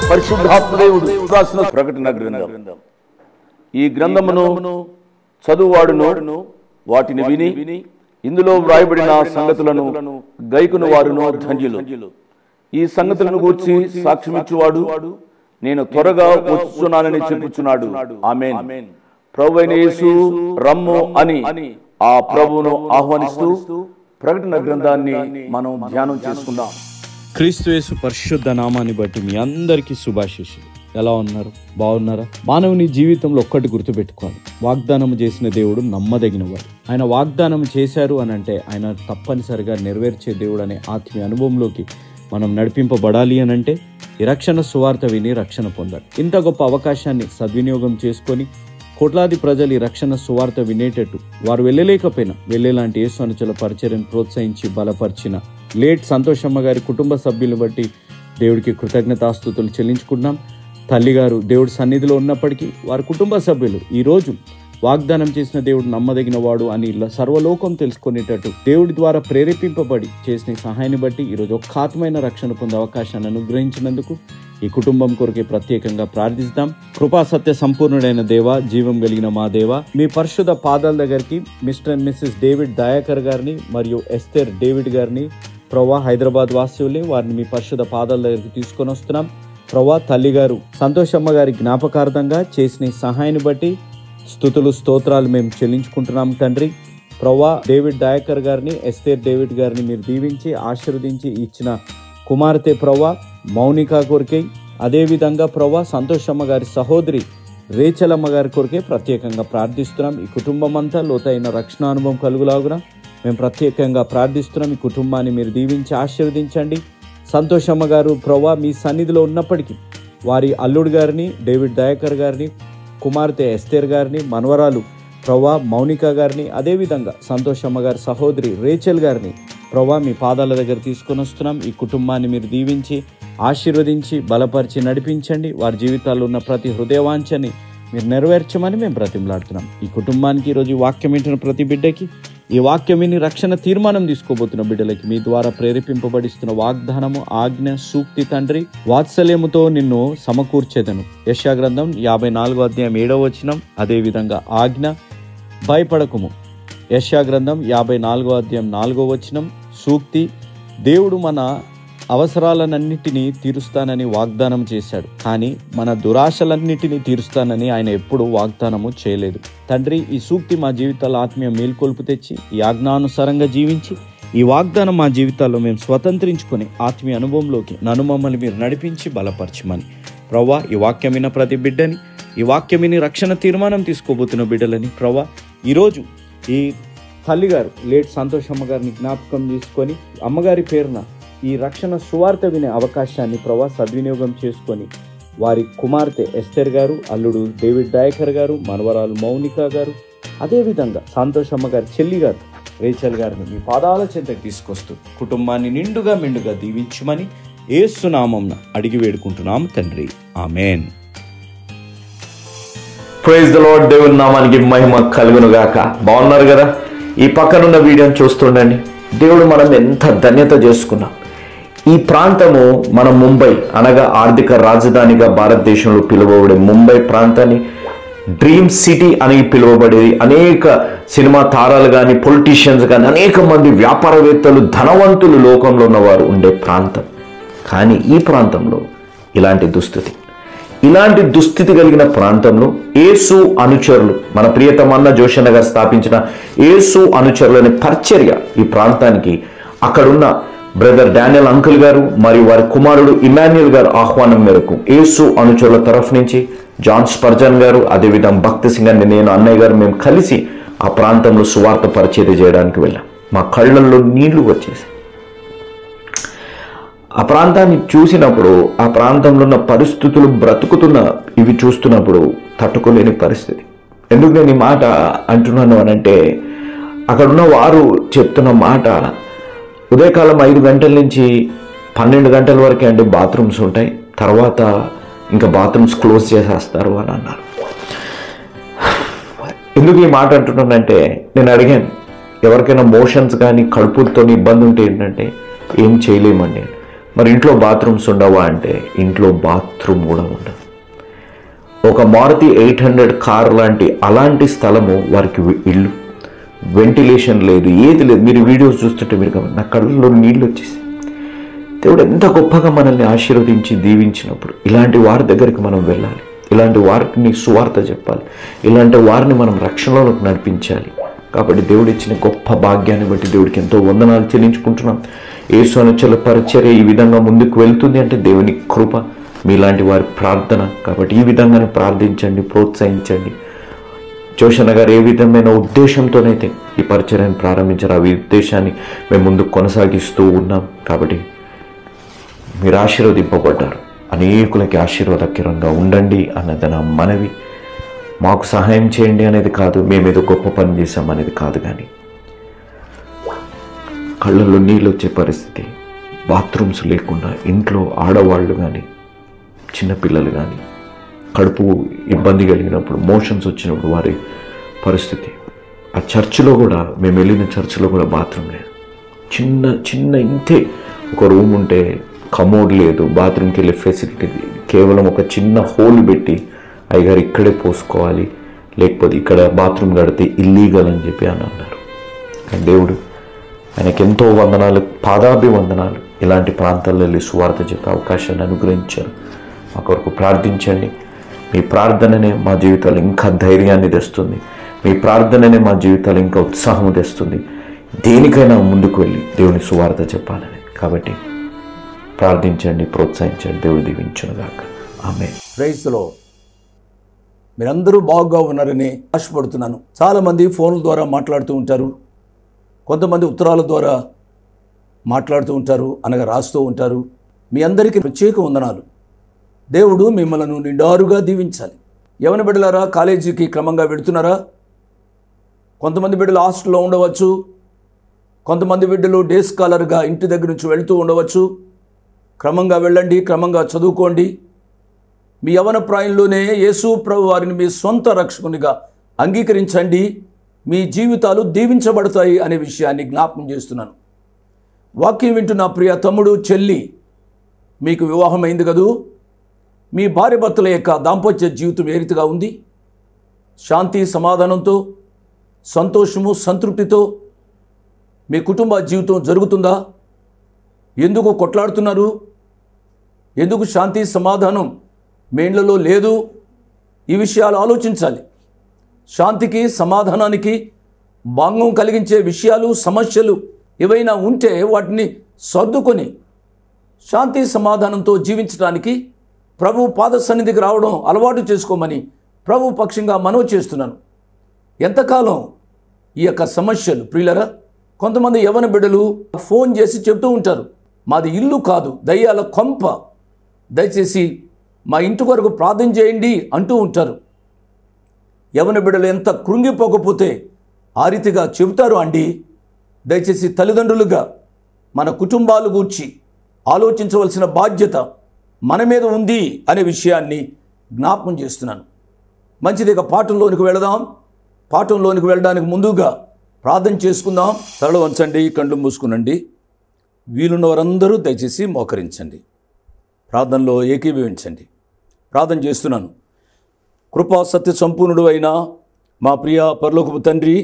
పరిశుద్ధాత్మదేవుడు రాసిన ప్రకటన గ్రంథం. ఈ గ్రంథమును చదువువాడును వాటిని విని ఇందులో వ్రాయబడిన సంగతులను గైకును వారును ధన్యులు. ఈ సంగతులను గూర్చి సాక్ష్యమిచ్చువాడు నేను త్వరగా వచ్చుచున్నానని చెప్పుచున్నాడు. ఆమేన్. ప్రభువైన యేసు రమ్ము అని ఆ ప్రభువును ఆహ్వానిస్తూ ప్రకటన గ్రంథాన్ని మనం ధ్యానం చేసుకుందాం. క్రీస్తు యేసు పరిశుద్ధ నామాన్ని బట్టి మీ అందరికీ శుభాశీస్సులు. ఎలా ఉన్నారు? బాగున్నారా? మానవుని జీవితంలో ఒక్కటి గుర్తుపెట్టుకోవాలి, వాగ్దానం చేసిన దేవుడు నమ్మదగినవాడు. ఆయన వాగ్దానం చేశారు అని అంటే ఆయన తప్పనిసరిగా నెరవేర్చే దేవుడు అనే ఆత్మీయ అనుభవంలోకి మనం నడిపింపబడాలి అని అంటే ఈ రక్షణ సువార్త విని రక్షణ పొందాలి. ఇంత గొప్ప అవకాశాన్ని సద్వినియోగం చేసుకొని కోట్లాది ప్రజలు ఈ రక్షణ సువార్త వినేటట్టు వారు వెళ్ళలేకపోయినా వెళ్ళేలాంటి యేసు అనుచరుల పరిచర్యను ప్రోత్సహించి బలపరిచిన లేట్ సంతోషమ్మ గారి కుటుంబ సభ్యులు బట్టి దేవుడికి కృతజ్ఞతాస్తుతులు చెల్లించుకుంటున్నాం. తల్లిగారు దేవుడి సన్నిధిలో ఉన్నప్పటికీ వారి కుటుంబ సభ్యులు ఈరోజు వాగ్దానం చేసిన దేవుడు నమ్మదగిన వాడు అని సర్వలోకం తెలుసుకునేటట్టు దేవుడి ద్వారా ప్రేరేపింపబడి చేసిన సహాయాన్ని బట్టి ఈరోజు ఒక్క ఆత్మైన రక్షణ పొందే అవకాశాన్ని అనుగ్రహించినందుకు ఈ కుటుంబం కొరకే ప్రత్యేకంగా ప్రార్థిస్తాం. కృపా సత్య సంపూర్ణుడైన దేవ, జీవం కలిగిన మా దేవ, మీ పరిశుద్ధ పాదాల దగ్గరికి mister and missus David Dayakar గారిని మరియు ఎస్తేర్ డేవిడ్ గారిని ప్రవ్వా హైదరాబాద్ వాసుల్ని వారిని మీ పరిశుద్ధ పాదాల దగ్గరికి తీసుకొని వస్తున్నాం. ప్రవ్వా తల్లిగారు సంతోషమ్మ గారి జ్ఞాపకార్థంగా చేసిన సహాయాన్ని బట్టి స్తుతులు స్తోత్రాలు మేము చెల్లించుకుంటున్నాం తండ్రి. ప్రవ్వా డేవిడ్ దయాకర్ గారిని ఎస్తేర్ డేవిడ్ గారిని మీరు దీవించి ఆశీర్వదించి ఇచ్చిన కుమార్తె ప్రవ్వా మౌనిక కొరికే, అదేవిధంగా ప్రవ్వా సంతోషమ్మ గారి సహోదరి రేచలమ్మ గారి కొరికే ప్రత్యేకంగా ప్రార్థిస్తున్నాం. ఈ కుటుంబం అంతా లోతైన రక్షణ అనుభవం కలుగులాగున మేము ప్రత్యేకంగా ప్రార్థిస్తున్నాం. ఈ కుటుంబాన్ని మీరు దీవించి ఆశీర్వదించండి. సంతోషమ్మ గారు ప్రవ్వా మీ సన్నిధిలో ఉన్నప్పటికీ వారి అల్లుడు గారిని డేవిడ్ దయాకర్ గారిని, కుమార్తె ఎస్తేర్ గారిని, మనవరాలు ప్రవ్వా మౌనిక గారిని, అదేవిధంగా సంతోషమ్మ గారి సహోదరి రేచల్ గారిని ప్రవ్వా మీ పాదాల దగ్గర తీసుకొని వస్తున్నాం. ఈ కుటుంబాన్ని మీరు దీవించి ఆశీర్వదించి బలపరిచి నడిపించండి. వారి జీవితాల్లో ఉన్న ప్రతి హృదయవాంఛని మీరు నెరవేర్చమని మేము బ్రతిమలాడుతున్నాం. ఈ కుటుంబానికి ఈరోజు ఈ వాక్యం వింటున్న ప్రతి బిడ్డకి, ఈ వాక్యం విని రక్షణ తీర్మానం తీసుకోబోతున్న బిడ్డలకి మీ ద్వారా ప్రేరేపింపబడిస్తున్న వాగ్దానము, ఆజ్ఞ, సూక్తి తండ్రి వాత్సల్యముతో నిన్ను సమకూర్చేదను. యెషయా గ్రంథం 54వ అధ్యాయం 7వ వచనం, అదేవిధంగా ఆజ్ఞ భయపడకుము. యెషయా గ్రంథం 54వ అధ్యాయం 4వ వచనం, సూక్తి దేవుడు మన అవసరాలన్నిటినీ తీరుస్తానని వాగ్దానం చేశాడు, కానీ మన దురాశలన్నిటినీ తీరుస్తానని ఆయన ఎప్పుడూ వాగ్దానము చేయలేదు. తండ్రి ఈ సూక్తి మా జీవితాల్లో ఆత్మీయ మేల్కొల్పు తెచ్చి ఈ ఆజ్ఞానుసారంగా జీవించి ఈ వాగ్దానం మా జీవితాల్లో మేము స్వతంత్రించుకొని ఆత్మీయ అనుభవంలోకి నన్ను మమ్మల్ని మీరు నడిపించి బలపరచమని ప్రవ్వా ఈ వాక్యం విన్న ప్రతి బిడ్డని, ఈ వాక్యం విని రక్షణ తీర్మానం తీసుకోబోతున్న బిడ్డలని ప్రవ్వా ఈరోజు ఈ తల్లిగారు లేట్ సంతోషమ్మ గారిని జ్ఞాపకం చేసుకొని అమ్మగారి పేరున ఈ రక్షణ సువార్త వినే అవకాశాన్ని ప్రవ్వా సద్వినియోగం చేసుకొని వారి కుమార్తె ఎస్తేర్ గారు, అల్లుడు డేవిడ్ దయాకర్ గారు, మనవరాలు మౌనిక గారు, అదేవిధంగా సంతోషమ్మ గారి చెల్లి గారు రేచల్ గారిని మీ పాదాల చెంతకు తీసుకొస్తూ కుటుంబాన్ని నిండుగా మెండుగా దీవించమని యేసు నామమున అడిగి వేడుకుంటున్నాం తండ్రి. ఆమేన్. Praise the lord. దేవుని నామానికి మహిమ కలుగును గాక. బాగున్నారు కదా? ఈ పక్కనున్న వీడియోని చూస్తుండండి. దేవుడు మనం ఎంత ధన్యత చేసుకున్నాం. ఈ ప్రాంతము మన ముంబై అనగా ఆర్థిక రాజధానిగా భారతదేశంలో పిలువబడే ముంబై ప్రాంతాన్ని డ్రీమ్ సిటీ అని పిలువబడేది. అనేక సినిమా తారాలు కానీ, పొలిటీషియన్స్ కానీ, అనేక మంది వ్యాపారవేత్తలు, ధనవంతులు లోకంలో ఉన్నవారు ఉండే ప్రాంతం. కానీ ఈ ప్రాంతంలో ఇలాంటి దుస్థితి కలిగిన ప్రాంతంలో యేసు అనుచరులు, మన ప్రియతమన్న జోషన్న గారు స్థాపించిన యేసు అనుచరులని పరిచర్య ఈ ప్రాంతానికి అక్కడున్న బ్రదర్ డానియల్ అంకుల్ గారు మరియు వారి కుమారుడు ఇమాన్యుయల్ గారు ఆహ్వానం మేరకు యేసు అనుచరుల తరఫు నుంచి జాన్ స్పర్జన్ గారు, అదేవిధంగా భక్తి సింగ్ అని నేను, అన్నయ్య గారు మేము కలిసి ఆ ప్రాంతంలో సువార్త పరిచర్య చేయడానికి వెళ్ళాం. మా కళ్ళల్లో నీళ్లు వచ్చేసి ఆ ప్రాంతాన్ని చూసినప్పుడు, ఆ ప్రాంతంలో ఉన్న పరిస్థితులు బ్రతుకుతున్న ఇవి చూస్తున్నప్పుడు తట్టుకోలేని పరిస్థితి. ఎందుకు నేను ఈ మాట అంటున్నాను అనంటే, అక్కడున్న వారు చెప్తున్న మాట, ఉదయకాలం 5 గంటల నుంచి 12 గంటల వరకే అంటే బాత్రూమ్స్ ఉంటాయి, తర్వాత ఇంకా బాత్రూమ్స్ క్లోజ్ చేసేస్తారు అని అన్నారు. ఎందుకు ఈ మాట అంటున్నానంటే, నేను అడిగాను, ఎవరికైనా మోషన్స్ కానీ కడుపుతో ఇబ్బంది ఉంటే ఏంటంటే ఏం చేయలేమండి. మరి ఇంట్లో బాత్రూమ్స్ ఉండవా అంటే ఇంట్లో బాత్రూమ్ కూడా ఉండదు. ఒక మారుతి 800 కార్ అలాంటి స్థలము వారికి ఇల్లు, వెంటిలేషన్ లేదు, ఏది లేదు. మీరు వీడియోస్ చూస్తుంటే మీరు నా కళ్ళలో నీళ్ళు వచ్చేసి, దేవుడు ఎంత గొప్పగా మనల్ని ఆశీర్వదించి దీవించినప్పుడు ఇలాంటి వారి దగ్గరికి మనం వెళ్ళాలి, ఇలాంటి వారికి సువార్త చెప్పాలి, ఇలాంటి వారిని మనం రక్షణలోకి నడిపించాలి. కాబట్టి దేవుడు ఇచ్చిన గొప్ప భాగ్యాన్ని బట్టి దేవుడికి ఎంతో వందనాలు చెల్లించుకుంటున్నాం. యేసు అనుచరుల పరిచర్య ఈ విధంగా ముందుకు వెళ్తుంది అంటే దేవుని కృప, మీలాంటి వారి ప్రార్థన. కాబట్టి ఈ విధంగానే ప్రార్థించండి, ప్రోత్సహించండి. జోషన్న గారు ఏ విధమైన ఉద్దేశంతోనైతే ఈ పరిచర్యను ప్రారంభించారు ఆ ఉద్దేశాన్ని మేము ముందుకు కొనసాగిస్తూ ఉన్నాం. కాబట్టి మీరు ఆశీర్వదింపబడ్డారు, అనేకులకి ఆశీర్వాదకరంగా ఉండండి అన్నది నా మనవి. మాకు సహాయం చేయండి అనేది కాదు, మేమేదో గొప్ప పని చేశామనేది కాదు, కానీ కళ్ళల్లో నీళ్ళు వచ్చే పరిస్థితి, బాత్రూమ్స్ లేకుండా ఇంట్లో ఆడవాళ్ళు కానీ చిన్నపిల్లలు కానీ కడుపు ఇబ్బంది కలిగినప్పుడు, మోషన్స్ వచ్చినప్పుడు వారి పరిస్థితి. ఆ చర్చిలో కూడా, మేము వెళ్ళిన చర్చిలో కూడా బాత్రూమ్ లేదు. చిన్న ఇంతే ఒక రూమ్ ఉంటే కమోడ్ లేదు, బాత్రూమ్కి వెళ్ళే ఫెసిలిటీ కేవలం ఒక చిన్న హోల్ పెట్టి అయ్యగారు ఇక్కడే పోసుకోవాలి, లేకపోతే ఇక్కడ బాత్రూమ్ కడితే ఇల్లీగల్ అని చెప్పి అని అన్నారు. కానీ దేవుడు ఆయనకి ఎంతో వందనాలు, పాదాభివందనాలు. ఇలాంటి ప్రాంతాల్లో వెళ్ళి సువార్త చెప్పే అవకాశాన్ని అనుగ్రహించారు. మా కొరకు ప్రార్థించండి. మీ ప్రార్థననే మా జీవితాలు ఇంకా ధైర్యాన్ని తెస్తుంది, మీ ప్రార్థననే మా జీవితాలు ఇంకా ఉత్సాహం తెస్తుంది, దేనికైనా ముందుకు వెళ్ళి దేవుని సువార్త చెప్పాలని. కాబట్టి ప్రార్థించండి, ప్రోత్సహించండి. దేవుడు దీవించునుగాక. ఆమేన్. Praise the lord. మీరందరూ బాగుగా ఉన్నారని ఆశపడుతున్నాను. చాలామంది ఫోన్ల ద్వారా మాట్లాడుతూ ఉంటారు, కొంతమంది ఉత్తరాల ద్వారా మాట్లాడుతూ ఉంటారు, అనగా రాస్తూ ఉంటారు. మీ అందరికీ ప్రత్యేక వందనాలు. దేవుడు మిమ్మల్ని నిండారుగా దీవించాలి. యవన బిడ్డలారా, కాలేజీకి క్రమంగా వెళుతున్నారా? కొంతమంది బిడ్డలు హాస్టల్లో ఉండవచ్చు, కొంతమంది బిడ్డలు డే స్కాలర్గా ఇంటి దగ్గర నుంచి వెళుతూ ఉండవచ్చు. క్రమంగా వెళ్ళండి, క్రమంగా చదువుకోండి. మీ యవన ప్రాయంలోనే యేసు ప్రభు వారిని మీ సొంత రక్షకునిగా అంగీకరించండి. మీ జీవితాలు దీవించబడతాయి అనే విషయాన్ని జ్ఞాపకం చేస్తున్నాను. వాక్యం వింటున్న ప్రియ తమ్ముడు, చెల్లి, మీకు వివాహమైంది కదూ? మీ భార్య భర్తల యొక్క దాంపత్య జీవితం ఏ రీతిగా ఉంది? శాంతి సమాధానంతో, సంతోషము సంతృప్తితో మీ కుటుంబ జీవితం జరుగుతుందా? ఎందుకు కొట్లాడుతున్నారు? ఎందుకు శాంతి సమాధానం మీ ఇళ్లలో లేదు? ఈ విషయాలు ఆలోచించాలి. శాంతికి సమాధానానికి భంగం కలిగించే విషయాలు, సమస్యలు ఏవైనా ఉంటే వాటిని సర్దుకొని శాంతి సమాధానంతో జీవించడానికి ప్రభు పాద సన్నిధికి రావడం అలవాటు చేసుకోమని ప్రభు పక్షంగా మనవి చేస్తున్నాను. ఎంతకాలం ఈ యొక్క సమస్యలు? ప్రియులరా, కొంతమంది యవన బిడ్డలు ఫోన్ చేసి చెప్తూ ఉంటారు, మాది ఇల్లు కాదు, దయ్యాల కొంప, దయచేసి మా ఇంటి కొరకు ప్రార్థన చేయండి అంటూ ఉంటారు. యవన బిడ్డలు ఎంత కృంగిపోకపోతే ఆ రీతిగా చెబుతారు అండి. దయచేసి తల్లిదండ్రులుగా మన కుటుంబాలు గూర్చి ఆలోచించవలసిన బాధ్యత మన మీద ఉంది అనే విషయాన్ని జ్ఞాపకం చేస్తున్నాను. మంచిది, ఇక పాఠంలోనికి వెళదాం. పాఠంలోనికి వెళ్ళడానికి ముందుగా ప్రార్థన చేసుకుందాం. తల వంచండి, కళ్ళు మూసుకునండి. వీలున్న వారందరూ దయచేసి మోకరించండి, ప్రార్థనలో ఏకీభవించండి. ప్రార్థన చేస్తున్నాను. కృపా సత్య సంపూర్ణుడు అయిన మా ప్రియ పరలోకపు తండ్రి,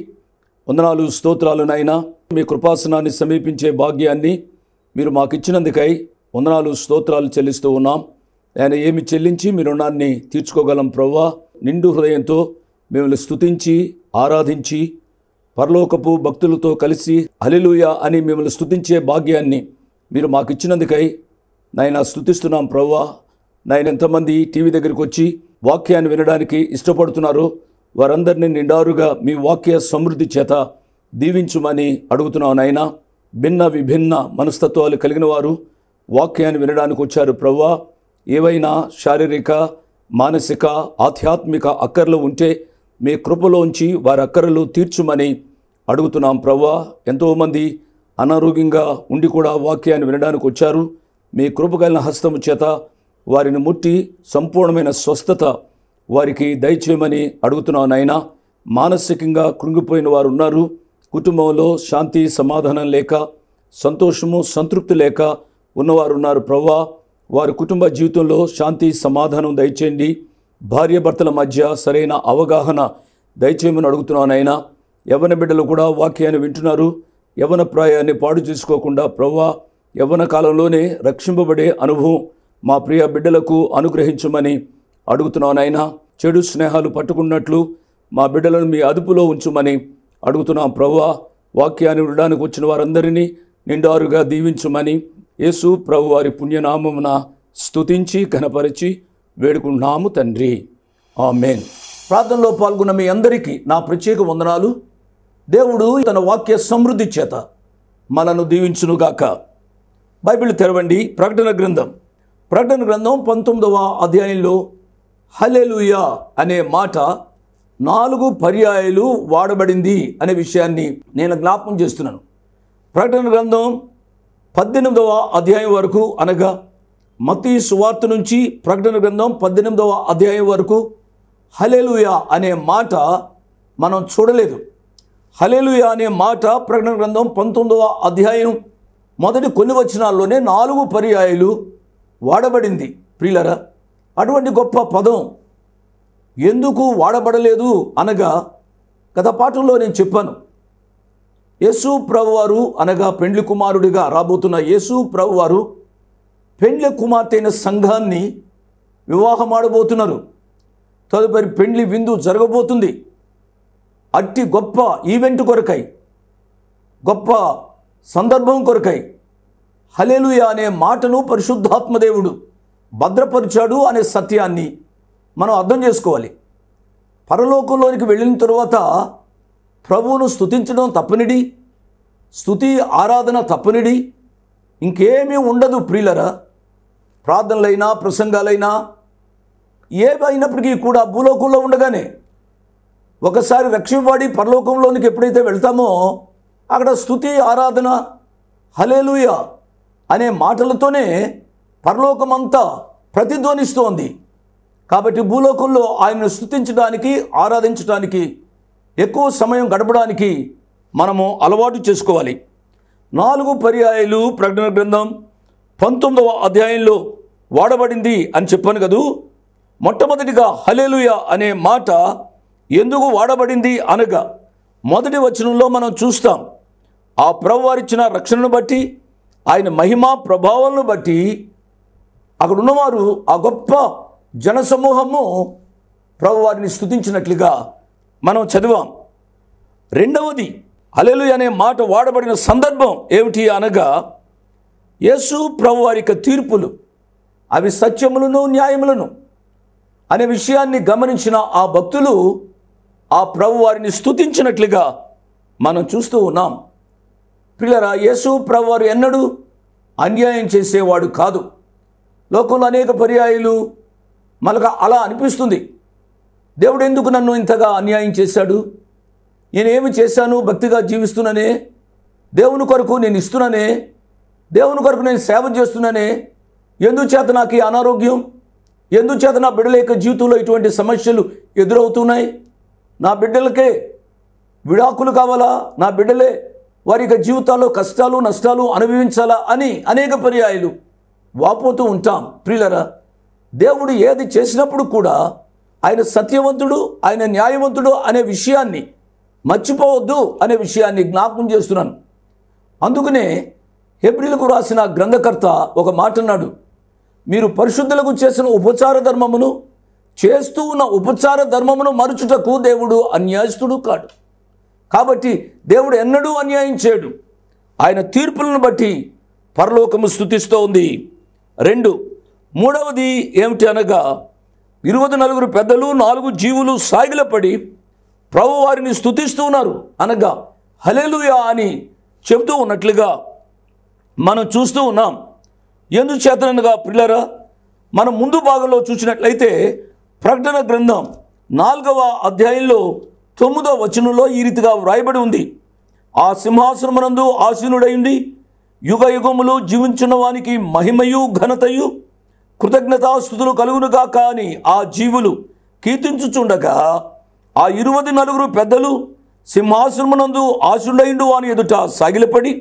వందనాలు, స్తోత్రాలు నాయనా. మీ కృపాసనాన్ని సమీపించే భాగ్యాన్ని మీరు మాకు ఇచ్చినందుకై వందనాలు, స్తోత్రాలు చెల్లిస్తూ ఉన్నాం. ఆయన ఏమి చెల్లించి మీ రుణాన్ని తీర్చుకోగలం ప్రభువా? నిండు హృదయంతో మిమ్మల్ని స్తుతించి ఆరాధించి పరలోకపు భక్తులతో కలిసి హల్లెలూయా అని మిమ్మల్ని స్తుతించే భాగ్యాన్ని మీరు మాకు ఇచ్చినందుకై నాయన స్తుతిస్తున్నాం ప్రభువా. నాయన ఎంతమంది టీవీ దగ్గరికి వచ్చి వాక్యాన్ని వినడానికి ఇష్టపడుతున్నారో వారందరినీ నిండారుగా మీ వాక్య సమృద్ధి చేత దీవించుమని అడుగుతున్నాను నాయన. భిన్న విభిన్న మనస్తత్వాలు కలిగిన వారు వాక్యాన్ని వినడానికి వచ్చారు ప్రభువా. ఏవైనా శారీరక, మానసిక, ఆధ్యాత్మిక అక్కర్లు ఉంటే మీ కృపలోంచి వారి అక్కర్లు తీర్చుమని అడుగుతున్నాం ప్రభువా. ఎంతోమంది అనారోగ్యంగా ఉండి కూడా వాక్యాన్ని వినడానికి వచ్చారు. మీ కృపగలిగిన హస్తము చేత వారిని ముట్టి సంపూర్ణమైన స్వస్థత వారికి దయచేయమని అడుగుతున్నాను నాయనా. మానసికంగా కృంగిపోయిన వారు ఉన్నారు. కుటుంబంలో శాంతి సమాధానం లేక, సంతోషము సంతృప్తి లేక ఉన్నవారు ఉన్నారు. ప్రభువా, వారి కుటుంబ జీవితంలో శాంతి సమాధానం దయచేయండి. భార్యాభర్తల మధ్య సరైన అవగాహన దయచేయమని అడుగుతున్నాను. అయినా యవ్వన బిడ్డలు కూడా వాక్యాన్ని వింటున్నారు. యవ్వన ప్రాయాన్ని పాడు చేసుకోకుండా ప్రభువా, యవ్వన కాలంలోనే రక్షింపబడే అనుభవం మా ప్రియ బిడ్డలకు అనుగ్రహించమని అడుగుతున్నాను. అయినా చెడు స్నేహాలు పట్టుకున్నట్లు మా బిడ్డలను మీ అదుపులో ఉంచుమని అడుగుతున్నాం. ప్రభువా, వాక్యాన్ని వినడానికి వచ్చిన వారందరినీ నిండారుగా దీవించమని యేసు ప్రభు వారి పుణ్యనామమున స్తుతించి ఘనపరిచి వేడుకుంటున్నాము తండ్రి. ఆమేన్. ప్రార్థనలో పాల్గొన్న మీ అందరికీ నా ప్రత్యేక వందనాలు. దేవుడు తన వాక్య సమృద్ధి చేత మనను దీవించునుగాక. బైబిల్ తెరవండి. ప్రకటన గ్రంథం 19వ అధ్యాయంలో హల్లెలూయా అనే మాట 4 పర్యాయాలు వాడబడింది అనే విషయాన్ని నేను జ్ఞాపకం చేస్తున్నాను. ప్రకటన గ్రంథం 18వ అధ్యాయం వరకు, అనగా మత్తయి సువార్త నుంచి ప్రకటన గ్రంథం 18వ అధ్యాయం వరకు హల్లెలూయా అనే మాట మనం చూడలేదు. హల్లెలూయా అనే మాట ప్రకటన గ్రంథం 19వ అధ్యాయం మొదటి కొన్ని వచనాల్లోనే 4 పర్యాయాలు వాడబడింది. ప్రియులారా, అటువంటి గొప్ప పదం ఎందుకు వాడబడలేదు అనగా గత పాఠంలో నేను చెప్పాను. యేసు ప్రభువారు అనగా పెండ్లి కుమారుడిగా రాబోతున్న యేసు ప్రభువారు పెండ్లి కుమార్తె అయిన సంఘాన్ని వివాహమాడబోతున్నారు. తదుపరి పెండ్లి విందు జరగబోతుంది. అట్టి గొప్ప ఈవెంట్ కొరకై, గొప్ప సందర్భం కొరకై హల్లెలూయా అనే మాటను పరిశుద్ధాత్మదేవుడు భద్రపరిచాడు అనే సత్యాన్ని మనం అర్థం చేసుకోవాలి. పరలోకంలోనికి వెళ్ళిన తరువాత ప్రభువును స్తుతించడం తప్పనిడి, స్తుతి ఆరాధన తప్పనిడి, ఇంకేమీ ఉండదు. ప్రియులరా, ప్రార్థనలైనా ప్రసంగాలైనా ఏవైనప్పటికీ కూడా భూలోకంలో ఉండగానే ఒకసారి రక్షింపబడి పరలోకంలోనికి ఎప్పుడైతే వెళ్తామో అక్కడ స్తుతి ఆరాధన హల్లెలూయా అనే మాటలతోనే పరలోకమంతా ప్రతిధ్వనిస్తోంది. కాబట్టి భూలోకంలో ఆయనను స్తుతించడానికి, ఆరాధించడానికి, ఎక్కువ సమయం గడపడానికి మనము అలవాటు చేసుకోవాలి. 4 పర్యాయాలు ప్రకటన గ్రంథం 19వ అధ్యాయంలో వాడబడింది అని చెప్పాను కదూ. మొట్టమొదటిగా హల్లెలూయా అనే మాట ఎందుకు వాడబడింది అనగా మొదటి వచనంలో మనం చూస్తాం. ఆ ప్రభువారిచ్చిన రక్షణను బట్టి, ఆయన మహిమా ప్రభావాలను బట్టి అక్కడ ఉన్నవారు, ఆ గొప్ప జనసమూహము ప్రభువారిని స్తుతించినట్లుగా మనం చదివాం. రెండవది, హల్లెలూయా అనే మాట వాడబడిన సందర్భం ఏమిటి అనగా యేసు ప్రభువారి యొక్క తీర్పులు అవి సత్యములను న్యాయములను అనే విషయాన్ని గమనించిన ఆ భక్తులు ఆ ప్రభువారిని స్తుతించినట్లుగా మనం చూస్తూ ఉన్నాం. ప్రియులారా, యేసు ప్రభువారు ఎన్నడూ అన్యాయం చేసేవాడు కాదు. లోకంలో అనేక పర్యాయాలు మనకు అలా అనిపిస్తుంది. దేవుడు ఎందుకు నన్ను ఇంతగా అన్యాయం చేశాడు? నేనేమి చేశాను? భక్తిగా జీవిస్తున్నానే, దేవుని కొరకు నేను ఇస్తున్నానే, దేవుని కొరకు నేను సేవ చేస్తున్నానే, ఎందుచేత నాకు ఈ అనారోగ్యం, ఎందుచేత నా బిడ్డల యొక్క జీవితంలో ఇటువంటి సమస్యలు ఎదురవుతున్నాయి, నా బిడ్డలకే విడాకులు కావాలా, నా బిడ్డలే వారి యొక్క జీవితాల్లో కష్టాలు నష్టాలు అనుభవించాలా అని అనేక పర్యాయాలు వాపోతూ ఉంటాం. ప్రియులరా, దేవుడు ఏది చేసినప్పుడు కూడా ఆయన సత్యవంతుడు, ఆయన న్యాయవంతుడు అనే విషయాన్ని మర్చిపోవద్దు అనే విషయాన్ని జ్ఞాపకం చేస్తున్నాను. అందుకనే హెబ్రీలకు రాసిన గ్రంథకర్త ఒక మాట అన్నాడు, మీరు పరిశుద్ధులకు చేసిన ఉపచార ధర్మమును చేస్తూ ఉన్న ఉపచార ధర్మమును మరుచుటకు దేవుడు అన్యాయస్తుడు కాడు. కాబట్టి దేవుడు ఎన్నడూ అన్యాయం చేయడు. ఆయన తీర్పులను బట్టి పరలోకము స్తుతిస్తూ ఉంది. మూడవది ఏమిటి అనగా 24 పెద్దలు 4 జీవులు సాగిలపడి ప్రభు వారిని స్తుతిస్తూ ఉన్నారు అనగా హల్లెలూయా అని చెబుతూ ఉన్నట్లుగా మనం చూస్తూ ఉన్నాం. ఎందుచేతనగా ప్రియులారా, మనం ముందు భాగంలో చూసినట్లయితే ప్రకటన గ్రంథం 4వ అధ్యాయంలో 9వ వచనంలో ఈ రీతిగా వ్రాయబడి ఉంది, ఆ సింహాసనమునందు ఆసీనుడైంది యుగ యుగములు జీవించిన వానికి మహిమయు ఘనతయు కృతజ్ఞతాస్తుతులు కలుగునుగాక అని ఆ జీవులు కీర్తించుచుండగా ఆ 24 పెద్దలు సింహాసనమునందు ఆసీనుడైండు వాని ఎదుట సాగిలపడి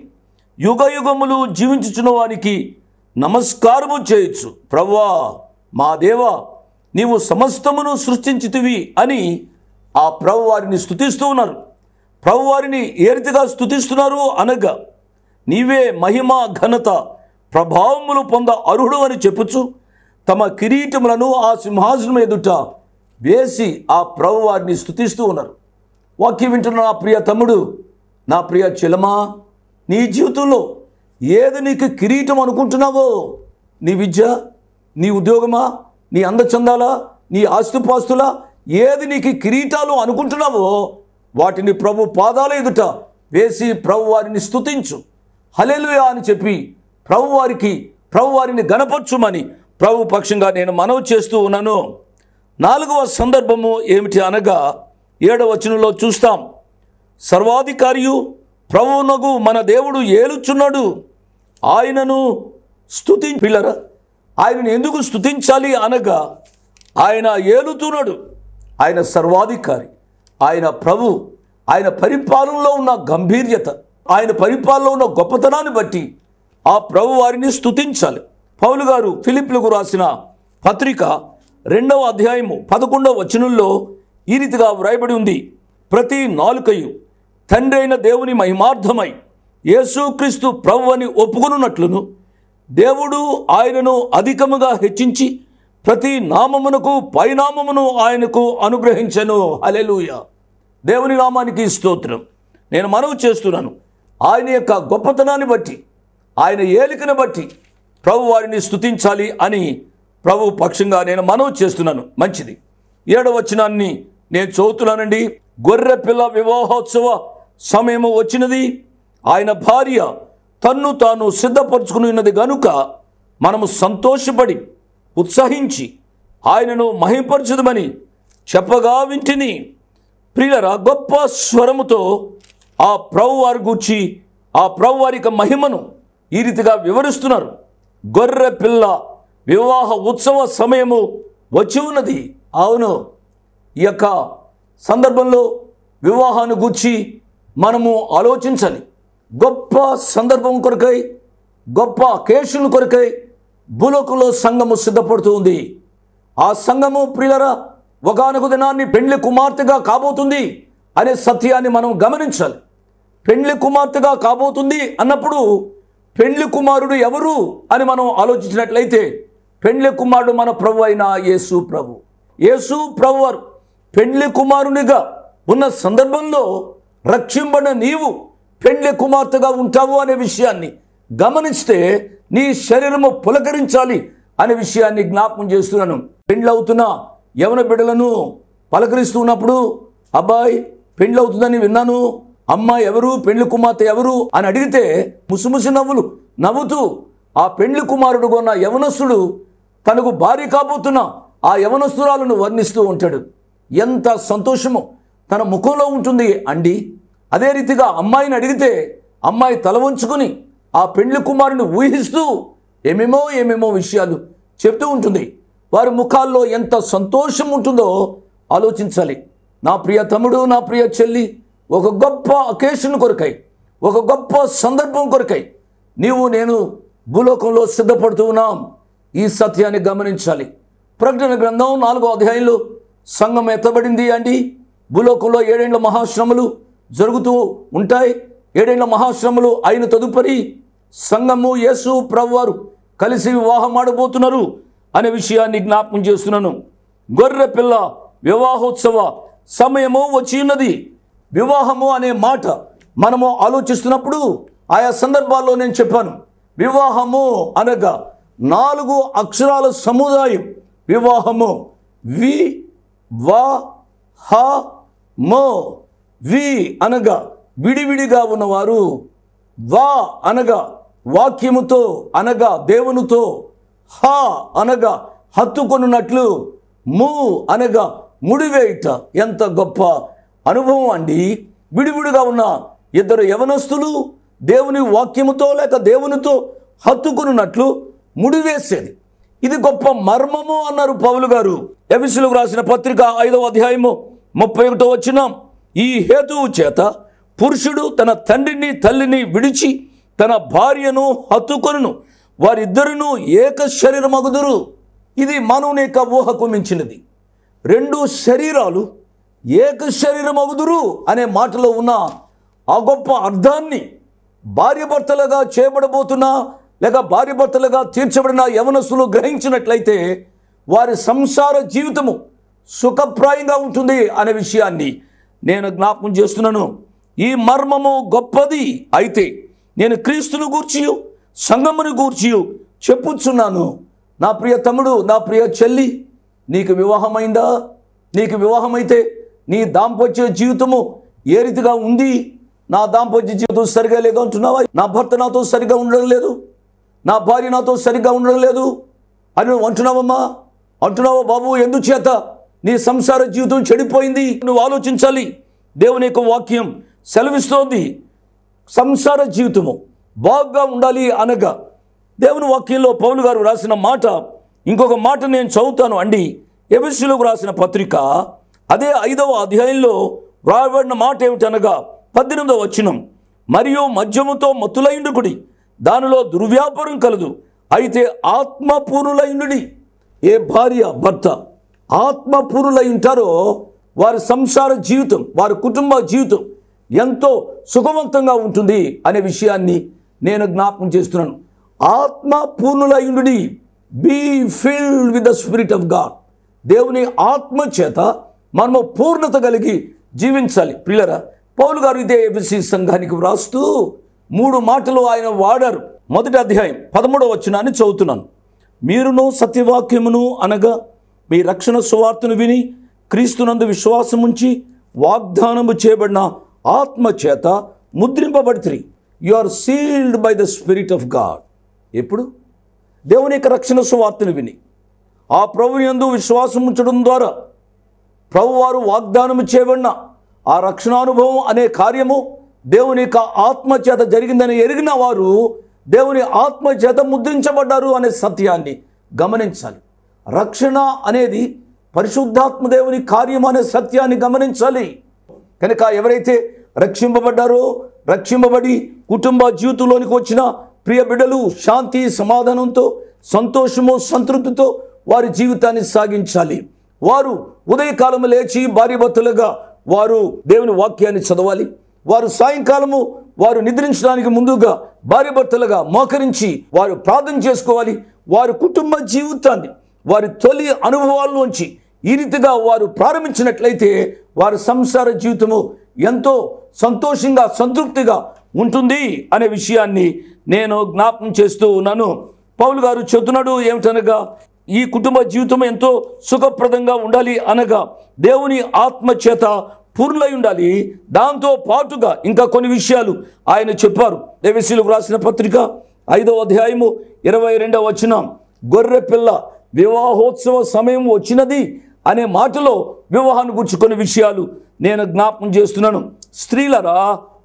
యుగ యుగములు జీవించుచున్న వానికి నమస్కారము చేయొచ్చు. ప్రభువా మా దేవా నీవు సమస్తమును సృష్టించితివి అని ఆ ప్రభువారిని స్తుతిస్తూ ఉన్నారు. ప్రభువారిని ఏ రీతిగా స్తుతిస్తున్నారు అనగా, నీవే మహిమ ఘనత ప్రభావములు పొంద అర్హుడు అని చెప్పుచు తమ కిరీటములను ఆ సింహాసనం ఎదుట వేసి ఆ ప్రభువారిని స్తుతిస్తూ ఉన్నారు. వాక్యం వింటున్న నా ప్రియ తమ్ముడు, నా ప్రియ చెలమా, నీ జీవితంలో ఏది నీకు కిరీటం అనుకుంటున్నావో, నీ విద్య, నీ ఉద్యోగమా, నీ అందచందాలా, నీ ఆస్తిపాస్తులా, ఏది నీకు కిరీటాలు అనుకుంటున్నావో వాటిని ప్రభు పాదాల ఎదుట వేసి ప్రభువారిని స్తుతించు. హల్లెలూయా అని చెప్పి ప్రభువారిని గణపరచుమని ప్రభు పక్షంగా నేను మనవి చేస్తూ ఉన్నాను. 4వ సందర్భము ఏమిటి అనగా 7వ వచనంలో చూస్తాం. సర్వాధికారియు ప్రభువునగు మన దేవుడు ఏలుచున్నాడు, ఆయనను స్తుతింపిల్లరా. ఆయనను ఎందుకు స్తుతించాలి అనగా, ఆయన ఏలుతున్నాడు, ఆయన సర్వాధికారి, ఆయన ప్రభు, ఆయన పరిపాలనలో ఉన్న గంభీర్యత, ఆయన పరిపాలనలో ఉన్న గొప్పతనాన్ని బట్టి ఆ ప్రభు వారిని స్తుతించాలి. పౌలు గారు ఫిలిప్పీలకు రాసిన పత్రిక 2వ అధ్యాయము 11వ వచనంలో ఈ రీతిగా వ్రాయబడి ఉంది. ప్రతి నాలుకయు తండ్రి అయిన దేవుని మహిమార్థమై యేసుక్రీస్తు ప్రభు అని ఒప్పుకొనున్నట్లును దేవుడు ఆయనను అధికముగా హెచ్చించి ప్రతి నామమునకు పైనామమును ఆయనకు అనుగ్రహించెను. హల్లెలూయా. దేవుని నామానికి స్తోత్రం. నేను మనవి చేస్తున్నాను, ఆయన యొక్క గొప్పతనాన్ని బట్టి, ఆయన ఏలికను బట్టి ప్రభు వారిని స్తుతించాలి అని ప్రభు పక్షంగా నేను మనవి చేస్తున్నాను. మంచిది. 7వ వచనాన్ని నేను చదువుతున్నానండి. గొర్రె పిల్ల వివాహోత్సవ సమయము వచ్చినది, ఆయన భార్య తన్ను తాను సిద్ధపరచుకుని ఉన్నది గనుక మనము సంతోషపడి ఉత్సహించి ఆయనను మహిమపరచుదమని చెప్పగా వింటిని. ప్రియులరా, గొప్ప స్వరముతో ఆ ప్రభు వారి గూర్చి, ఆ ప్రభు వారి యొక్క మహిమను ఈ రీతిగా వివరిస్తున్నారు. గొర్రె పిల్ల వివాహ ఉత్సవ సమయము వచ్చి ఉన్నది. అవును, ఈ యొక్క సందర్భంలో వివాహాన్ని గూర్చి మనము ఆలోచించాలి. గొప్ప సందర్భం కొరకై, గొప్ప అకేషన్ కొరకై భూలోకంలో సంఘము సిద్ధపడుతూ ఉంది. ఆ సంఘము ప్రియులరా ఒకానొక దినాన్ని పెండ్లి కుమార్తెగా కాబోతుంది అనే సత్యాన్ని మనం గమనించాలి. పెండ్లి కుమార్తెగా కాబోతుంది అన్నప్పుడు పెండ్లి కుమారుడు ఎవరు అని మనం ఆలోచించినట్లయితే, పెండ్లి కుమారుడు మన ప్రభు అయిన యేసు ప్రభు. యేసు ప్రభు వారు పెండ్లి కుమారునిగా ఉన్న సందర్భంలో రక్షింపబడిన నీవు పెండ్లి కుమార్తెగా ఉంటావు అనే విషయాన్ని గమనిస్తే నీ శరీరము పులకరించాలి అనే విషయాన్ని జ్ఞాపకం చేస్తున్నాను. పెండ్లవుతున్న యవన బిడ్డలను పలకరిస్తూ ఉన్నప్పుడు, అబ్బాయి పెండ్లవుతుందని విన్నాను, అమ్మాయి ఎవరు, పెండ్లి కుమార్తె ఎవరు అని అడిగితే ముసిముసి నవ్వుతూ ఆ పెండ్లి కుమారుడు కొన్న యవనస్తుడు తనకు భార్య కాబోతున్న ఆ యవనస్తురాలను వర్ణిస్తూ ఉంటాడు. ఎంత సంతోషము తన ముఖంలో ఉంటుంది అండి. అదే రీతిగా అమ్మాయిని అడిగితే అమ్మాయి తల వంచుకొని ఆ పెండ్లి కుమారుని ఊహిస్తూ ఏమేమో విషయాలు చెప్తూ ఉంటుంది. వారి ముఖాల్లో ఎంత సంతోషం ఉంటుందో ఆలోచించాలి. నా ప్రియ తమ్ముడు, నా ప్రియ చెల్లి, ఒక గొప్ప అకేషన్ కొరకై, ఒక గొప్ప సందర్భం కొరకై నీవు నేను భూలోకంలో సిద్ధపడుతూ ఉన్నాం. ఈ సత్యాన్ని గమనించాలి. ప్రకటన గ్రంథం 4వ అధ్యాయంలో సంఘం ఎత్తబడింది అండి. భూలోకంలో 7 ఏళ్ల మహాశ్రమలు జరుగుతూ ఉంటాయి. 7 ఏళ్ల మహాశ్రమలు అయిన తదుపరి సంఘము యేసు ప్రభువారు కలిసి వివాహం ఆడబోతున్నారు అనే విషయాన్ని జ్ఞాపకం చేస్తున్నాను. గొర్రె పిల్ల వివాహోత్సవ సమయము వచ్చి ఉన్నది. వివాహము అనే మాట మనము ఆలోచిస్తున్నప్పుడు ఆయా సందర్భాల్లో నేను చెప్పాను, వివాహము అనగా 4 అక్షరాల సముదాయం. వివాహము వి వా హ మో. వి అనగా విడివిడిగా ఉన్నవారు, వా అనగా వాక్యముతో అనగా దేవునితో, హ అనగా హత్తుకొనున్నట్లు, ము అనగా ముడివేయుట. ఎంత గొప్ప అనుభవం అండి. విడివిడిగా ఉన్న ఇద్దరు యవనస్తులు దేవుని వాక్యముతో లేక దేవునితో హత్తుకొనున్నట్లు ముడివేసేది. ఇది గొప్ప మర్మము అన్నారు పౌలు గారు. ఎఫెసీయులకు రాసిన పత్రిక 5వ అధ్యాయము 31వ వచనం, ఈ హేతువు చేత పురుషుడు తన తండ్రిని తల్లిని విడిచి తన భార్యను హత్తుకొనును, వారిద్దరును ఏక శరీరమగుదురు. ఇది మానవుని యొక్క ఊహకు మించినది. రెండు శరీరాలు ఏక శరీరమగుదురు అనే మాటలో ఉన్న ఆ గొప్ప అర్థాన్ని భార్యాభర్తలుగా చేయబడబోతున్నా లేక భార్యాభర్తలుగా తీర్చబడిన యవనస్తులు గ్రహించినట్లయితే వారి సంసార జీవితము సుఖప్రాయంగా ఉంటుంది అనే విషయాన్ని నేను జ్ఞాపకం చేస్తున్నాను. ఈ మర్మము గొప్పది. అయితే నేను క్రీస్తును గూర్చి సంఘమును గూర్చి చెప్పుచున్నాను. నా ప్రియ తమ్ముడు, నా ప్రియ చెల్లి, నీకు వివాహమైందా? నీకు వివాహమైతే నీ దాంపత్య జీవితము ఏ రీతిగా ఉంది? నా దాంపత్య జీవితం సరిగా లేదు అంటున్నావా? నా భర్త నాతో సరిగా ఉండడం లేదు, నా భార్య నాతో సరిగా ఉండడం లేదు అని నువ్వు అంటున్నావమ్మా, అంటున్నావా బాబు? ఎందుచేత నీ సంసార జీవితం చెడిపోయింది? నువ్వు ఆలోచించాలి. దేవుని యొక్క వాక్యం సెలవిస్తోంది సంసార జీవితము బాగా ఉండాలి అనగా దేవుని వాక్యంలో పౌలు గారు రాసిన మాట, ఇంకొక మాట నేను చదువుతాను అండి. ఎఫెసీయులకు రాసిన పత్రిక అదే 5వ అధ్యాయంలో రాయబడిన మాట ఏమిటనగా 18వ వచనం, మరియు మద్యముతో మత్తులైండుకుడి, దానిలో దుర్వ్యాపారం కలదు, అయితే ఆత్మపూర్ణులైండుడి. ఏ భార్య భర్త ఆత్మపూర్ణులై ఉంటారో వారి సంసార జీవితం, వారి కుటుంబ జీవితం ఎంతో సుఖవంతంగా ఉంటుంది అనే విషయాన్ని నేను జ్ఞాపకం చేస్తున్నాను. ఆత్మపూర్ణులైండుడి. Be filled with the spirit of God. దేవుని ఆత్మ చేత మనము పూర్ణత కలిగి జీవించాలి. ప్రియులారా, పౌలు గారు ఇదే ఎఫెసీ సంఘానికి వ్రాస్తూ 3 మాటలు ఆయన వాడారు. మొదటి అధ్యాయం 13వ వచనాన్ని చదువుతున్నాను. మీరును సత్యవాక్యమును అనగా మీ రక్షణ సువార్తను విని క్రీస్తునందు విశ్వాసముంచి వాగ్దానము చేయబడిన ఆత్మ చేత ముద్రింపబడితిరి. You are sealed by the spirit of God. ఎప్పుడు? దేవుని యొక్క రక్షణ సువార్తను విని ఆ ప్రభుని యందు విశ్వాసం ఉంచడం ద్వారా ప్రభువారు వాగ్దానము చేయబడిన ఆ రక్షణానుభవం అనే కార్యము దేవుని యొక్క ఆత్మ చేత జరిగిందని ఎరిగిన వారు దేవుని ఆత్మ చేత ముద్రించబడ్డారు అనే సత్యాన్ని గమనించాలి. రక్షణ అనేది పరిశుద్ధాత్మ దేవుని కార్యం అనే సత్యాన్ని గమనించాలి. కనుక ఎవరైతే రక్షింపబడ్డారో, రక్షింపబడి కుటుంబ జీవితంలోనికి వచ్చిన ప్రియ బిడ్డలు శాంతి సమాధానంతో, సంతోషము సంతృప్తితో వారి జీవితాన్ని సాగించాలి. వారు ఉదయకాలము లేచి భార్యాభర్తలుగా వారు దేవుని వాక్యాన్ని చదవాలి. వారు సాయంకాలము వారు నిద్రించడానికి ముందుగా భార్యాభర్తలుగా మోకరించి వారు ప్రార్థన చేసుకోవాలి. వారి కుటుంబ జీవితాన్ని వారి తొలి అనుభవాల్లోంచి ఈ రీతిగా వారు ప్రారంభించినట్లయితే వారి సంసార జీవితము ఎంతో సంతోషంగా సంతృప్తిగా ఉంటుంది అనే విషయాన్ని నేను జ్ఞాపకం చేస్తూ ఉన్నాను. పౌలు గారు చెబుతున్నాడు ఏమిటనగా, ఈ కుటుంబ జీవితం ఎంతో సుఖప్రదంగా ఉండాలి అనగా దేవుని ఆత్మ చేత పూర్ణులై ఉండాలి. దాంతో పాటుగా ఇంకా కొన్ని విషయాలు ఆయన చెప్పారు. ఎఫెసీయులకు రాసిన పత్రిక 5వ అధ్యాయము 22వ వచనం, గొర్రె పిల్ల వివాహోత్సవ సమయం వచ్చినది అనే మాటలో వివాహాన్ని గురించి కొన్ని విషయాలు నేను జ్ఞాపకం చేస్తున్నాను. స్త్రీలరా,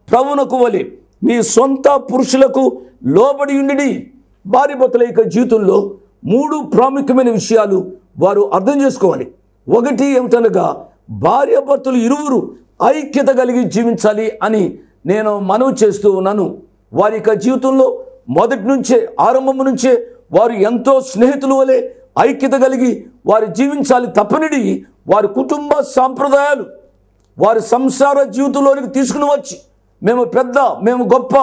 ప్రభువునకు వలె మీ సొంత పురుషులకు లోబడి ఉండి. భార్యాభర్తల యొక్క జీవితంలో 3 ప్రాముఖ్యమైన విషయాలు వారు అర్థం చేసుకోవాలి. ఒకటి ఏమిటనగా భార్యాభర్తలు ఇరువురు ఐక్యత కలిగి జీవించాలి అని నేను మనవి చేస్తూ ఉన్నాను. వారి యొక్క జీవితంలో మొదటి నుంచే, ఆరంభం నుంచే వారు ఎంతో స్నేహితుల వలె ఐక్యత కలిగి వారు జీవించాలి. తప్పనిడి వారి కుటుంబ సాంప్రదాయాలు వారి సంసార జీవితంలోనికి తీసుకుని వచ్చి మేము పెద్ద, మేము గొప్ప,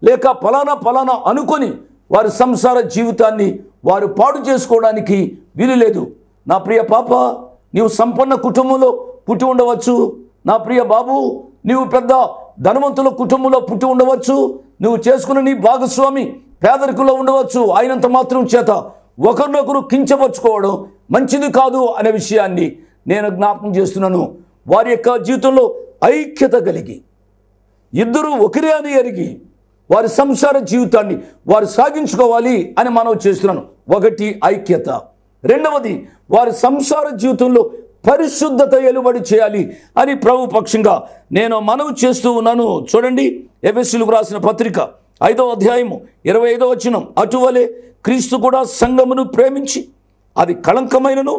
లేక ఫలానా అనుకొని వారి సంసార జీవితాన్ని వారు పాడు చేసుకోవడానికి వీలు లేదు. నా ప్రియ పాప, నీవు సంపన్న కుటుంబంలో పుట్టి ఉండవచ్చు. నా ప్రియ బాబు, నీవు పెద్ద ధనవంతుల కుటుంబంలో పుట్టి ఉండవచ్చు. నువ్వు చేసుకున్న నీ భాగస్వామి పేదరికంలో ఉండవచ్చు. అయినంత మాత్రం చేత ఒకరినొకరు కించపరుచుకోవడం మంచిది కాదు అనే విషయాన్ని నేను జ్ఞాపకం చేస్తున్నాను. వారి యొక్క జీవితంలో ఐక్యత కలిగి ఇద్దరు ఒకరే అని ఎరిగి వారి సంసార జీవితాన్ని వారు సాగించుకోవాలి అని మనవి చేస్తున్నాను. ఒకటి ఐక్యత. రెండవది, వారి సంసార జీవితంలో పరిశుద్ధత ఎలుబడి చేయాలి అని ప్రభు పక్షంగా నేను మనవి చేస్తూ ఉన్నాను. చూడండి, ఎఫెసీయులకు రాసిన పత్రిక 5వ అధ్యాయము 25వ వచనం, అటువలే క్రీస్తు కూడా సంఘమును ప్రేమించి అది కళంకమైనను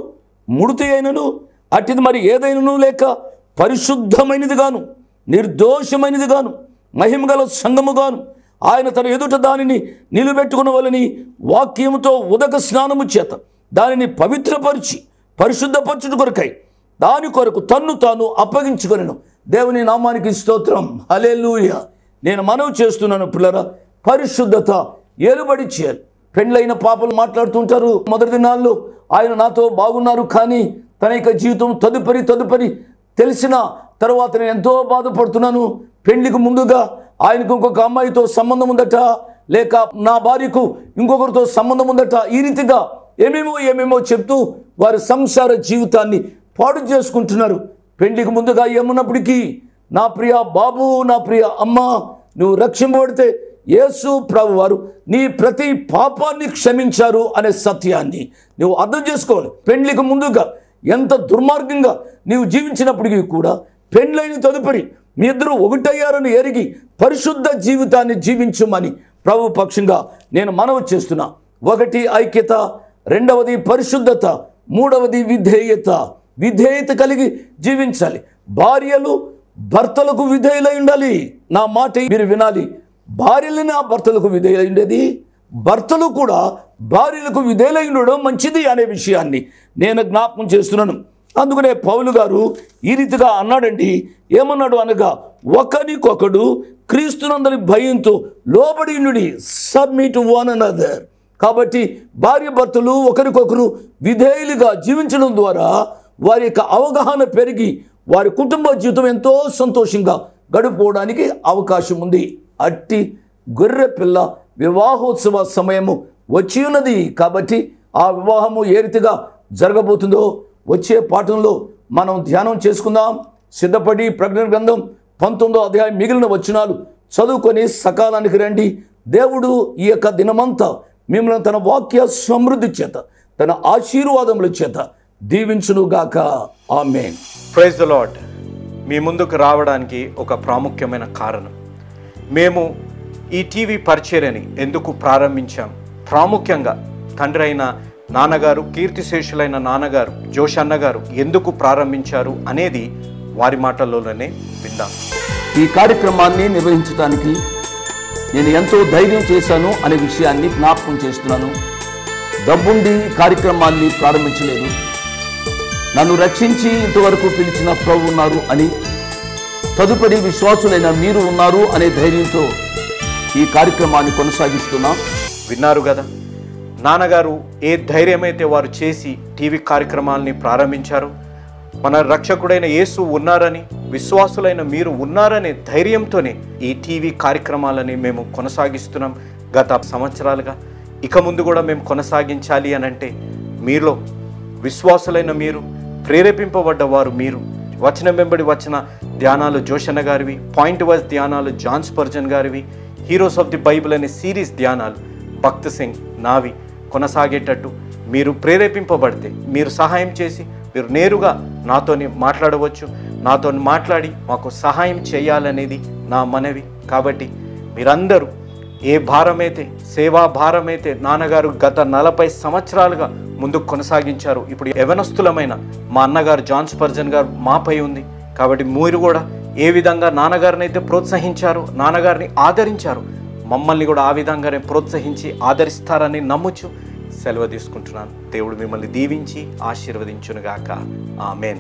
ముడితి అయినను అట్టిది మరి ఏదైనను లేక పరిశుద్ధమైనది గాను నిర్దోషమైనది గాను మహిమగల సంఘము గాను ఆయన తన ఎదుట దానిని నిలబెట్టుకున్న వలని వాక్యముతో ఉదక స్నానము చేత దానిని పవిత్రపరిచి పరిశుద్ధపరచుట కొరకై దాని కొరకు తన్ను తాను అప్పగించుకొనెను. దేవుని నామానికి స్తోత్రం. హల్లెలూయా. నేను మనవి చేస్తున్నాను పిల్లరా, పరిశుద్ధత ఏలుబడి చేయాలి. పెండ్లైన పాపలు మాట్లాడుతుంటారు, మొదటి దినాల్లో ఆయన నాతో బాగున్నారు, కానీ తన యొక్క జీవితం తదుపరి తెలిసిన తర్వాత నేను ఎంతో బాధపడుతున్నాను. పెళ్లికి ముందుగా ఆయనకు ఇంకొక అమ్మాయితో సంబంధం ఉందట, లేక నా భార్యకు ఇంకొకరితో సంబంధం ఉందట. ఈ రీతిగా ఏమేమో చెప్తూ వారి సంసార జీవితాన్ని పాడు చేసుకుంటున్నారు. పెళ్లికి ముందుగా ఏమున్నప్పటికీ నా ప్రియ బాబు, నా ప్రియ అమ్మ, నువ్వు రక్షింపబడితే యేసు ప్రభు వారు నీ ప్రతి పాపాన్ని క్షమించారు అనే సత్యాన్ని నువ్వు అర్థం చేసుకోవాలి. పెళ్లికి ముందుగా ఎంత దుర్మార్గంగా నీవు జీవించినప్పటికీ కూడా పెండ్లైన తదుపరి మీ ఇద్దరు ఒకటయ్యారని ఎరిగి పరిశుద్ధ జీవితాన్ని జీవించమని ప్రభు పక్షంగా నేను మనవి చేస్తున్నా. ఒకటి ఐక్యత, రెండవది పరిశుద్ధత, మూడవది విధేయత కలిగి జీవించాలి. భార్యలు భర్తలకు విధేయులై ఉండాలి. నా మాట మీరు వినాలి. భార్యలు నా భర్తలకు విధేయులై ఉండేది, భర్తలు కూడా భార్యలకు విధేయులై ఉండడం మంచిది అనే విషయాన్ని నేను జ్ఞాపకం చేస్తున్నాను. అందుకనే పౌలు గారు ఈ రీతిగా అన్నాడండి. ఏమన్నాడు అనగా, ఒకరికొకడు క్రీస్తునందరి భయంతో లోబడి ఉండుడి, సబ్మిట్ వన్ అనదర్. కాబట్టి భార్య భర్తలు ఒకరికొకరు విధేయులుగా జీవించడం ద్వారా వారి యొక్క అవగాహన పెరిగి వారి కుటుంబ జీవితం ఎంతో సంతోషంగా గడిపోవడానికి అవకాశం ఉంది. అట్టి గొర్రె పిల్ల వివాహోత్సవ సమయము వచ్చి ఉన్నది. కాబట్టి ఆ వివాహము ఏ రీతిగా జరగబోతుందో వచ్చే పాఠంలో మనం ధ్యానం చేసుకుందాం. సిద్ధపడి ప్రకటన గ్రంథం 19వ అధ్యాయం మిగిలిన వచనాలు చదువుకొని సకాలానికి రండి. దేవుడు ఈ యొక్క దినమంతా మిమ్మల్ని తన వాక్య సమృద్ధి చేత, తన ఆశీర్వాదముల చేత దీవించునుగాక. ఆమేన్. Praise the lord. మీ ముందుకు రావడానికి ఒక ప్రాముఖ్యమైన కారణం, మేము ఈ టీవీ పరిచర్యని ఎందుకు ప్రారంభించాం, ప్రాముఖ్యంగా తండ్రి అయిన నాన్నగారు, కీర్తిశేషులైన నాన్నగారు జోష్ అన్నగారు ఎందుకు ప్రారంభించారు అనేది వారి మాటల్లోనే విందాం. ఈ కార్యక్రమాన్ని నిర్వహించడానికి నేను ఎంతో ధైర్యం చేశాను అనే విషయాన్ని జ్ఞాపకం చేస్తున్నాను. డబ్బుండి కార్యక్రమాన్ని ప్రారంభించలేదు. నన్ను రక్షించి ఇంతవరకు పిలిచిన ప్రభు ఉన్నారు అని, తదుపరి విశ్వాసులైన మీరు ఉన్నారు అనే ధైర్యంతో ఈ కార్యక్రమాన్ని కొనసాగిస్తున్నాం. విన్నారు కదా, నాన్నగారు ఏ ధైర్యమైతే వారు చేసి టీవీ కార్యక్రమాలని ప్రారంభించారు. మన రక్షకుడైన యేసు ఉన్నారని, విశ్వాసులైన మీరు ఉన్నారనే ధైర్యంతోనే ఈ టీవీ కార్యక్రమాలని మేము కొనసాగిస్తున్నాం గత సంవత్సరాలుగా. ఇక ముందు కూడా మేము కొనసాగించాలి అని అంటే మీలో విశ్వాసులైన మీరు, ప్రేరేపింపబడ్డవారు మీరు, వచనం వెంబడి వచ్చిన ధ్యానాలు జోషన్న గారివి, పాయింట్ వైజ్ ధ్యానాలు జాన్ స్పర్జన్ గారివి, హీరోస్ ఆఫ్ ది బైబిల్ అనే సిరీస్ ధ్యానాలు భక్త్ సింగ్ నావి కొనసాగేటట్టు మీరు ప్రేరేపింపబడితే, మీరు సహాయం చేసి మీరు నేరుగా నాతోని మాట్లాడవచ్చు. నాతో మాట్లాడి మాకు సహాయం చేయాలనేది నా మనవి. కాబట్టి మీరందరూ ఏ భారమైతే, సేవా భారమైతే నాన్నగారు గత 40 సంవత్సరాలుగా ముందుకు కొనసాగించారు, ఇప్పుడు యవనస్తులమైన మా అన్నగారు జాన్ స్పర్జన్ గారు మాపై ఉంది. కాబట్టి మీరు కూడా ఏ విధంగా నాన్నగారిని అయితే ప్రోత్సహించారు, నాన్నగారిని ఆదరించారు, మమ్మల్ని కూడా ఆ విధంగానే ప్రోత్సహించి ఆదరిస్తారని నమ్ముచు సెలవు తీసుకుంటున్నాను. దేవుడు మిమ్మల్ని దీవించి ఆశీర్వదించునుగాక. ఆమేన్.